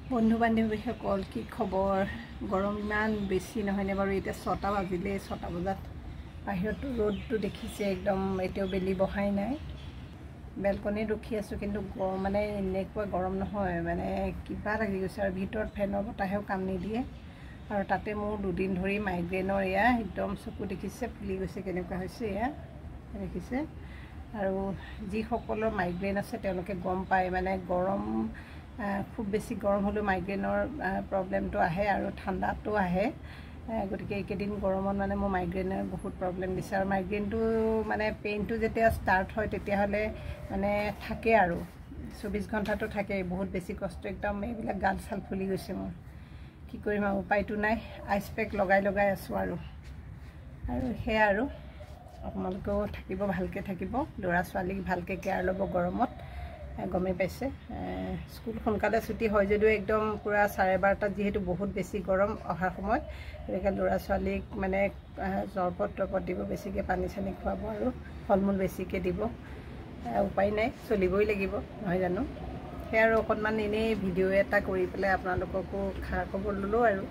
বন্ধু বান্ধৱীসকল কি খবৰ গৰম ইমান বেছি নহয়নে বাৰু এতিয়া 6টা বাজিলে 6টা বজাত বাহিৰতো ৰ'দটো দেখিছে একদম এতিয়াও বেলি বহাই নাই বেলকনিত ৰখি আছোঁ কিন্তু মানে এনেকুৱা গৰম নহয় মানে কিবা লাগি গৈছে আৰু ভিতৰত ফেনৰ বতাহেও কাম নিদিয়ে আৰু তাতে মোৰ দুদিন ধৰি মাইগ্ৰেনৰ এয়া একদম চকু দেখিছে ফুলি গৈছে কেনেকুৱা হৈছে এয়া দেখিছে আৰু যিসকলৰ মাইগ্ৰেন আছে তেওঁলোকে গম পায় মানে গৰম খুব বেছি গৰম হ'লেও মাইগ্ৰেনৰ প্ৰব্লেমটো আহে আৰু ঠাণ্ডাটো আহে গতিকে এইকেইদিন গৰমত মানে মোৰ মাইগ্ৰেনৰ বহুত প্ৰব্লেম দিছে আৰু মাইগ্ৰেনটো মানে পেইনটো যেতিয়া ষ্টাৰ্ট হয় তেতিয়াহ'লে মানে থাকে আৰু 24 ঘণ্টাটো থাকে বহুত বেছি কষ্ট একদম এইবিলাক গাল চাল ফুলি গৈছে মোৰ কি কৰিম আৰু উপায়টো নাই আইচ পেক লগাই আছোঁ আৰু সেয়া আৰু আপোনালোকেও থাকিব ভালকৈ থাকিব ল'ৰা ছোৱালীক ভালকৈ কেয়াৰ ল'ব গৰমত গমেই পাইছে স্কুল সোনকালে ছুটি হয় যদিও একদম পূৰা 12:30 যিহেতু বহুত বেছি গৰম অহাৰ সময়ত গতিকে ল'ৰা ছোৱালীক মানে চৰবত দিব বেছিকৈ পানী চানী খুৱাব আৰু ফল মূল বেছিকৈ দিব উপায় নাই চলিবই লাগিব নহয় জানো সেয়া আৰু অকণমান এনেই ভিডিঅ' এটা কৰি পেলাই আপোনালোককো খা খবৰ ল'লোঁ আৰু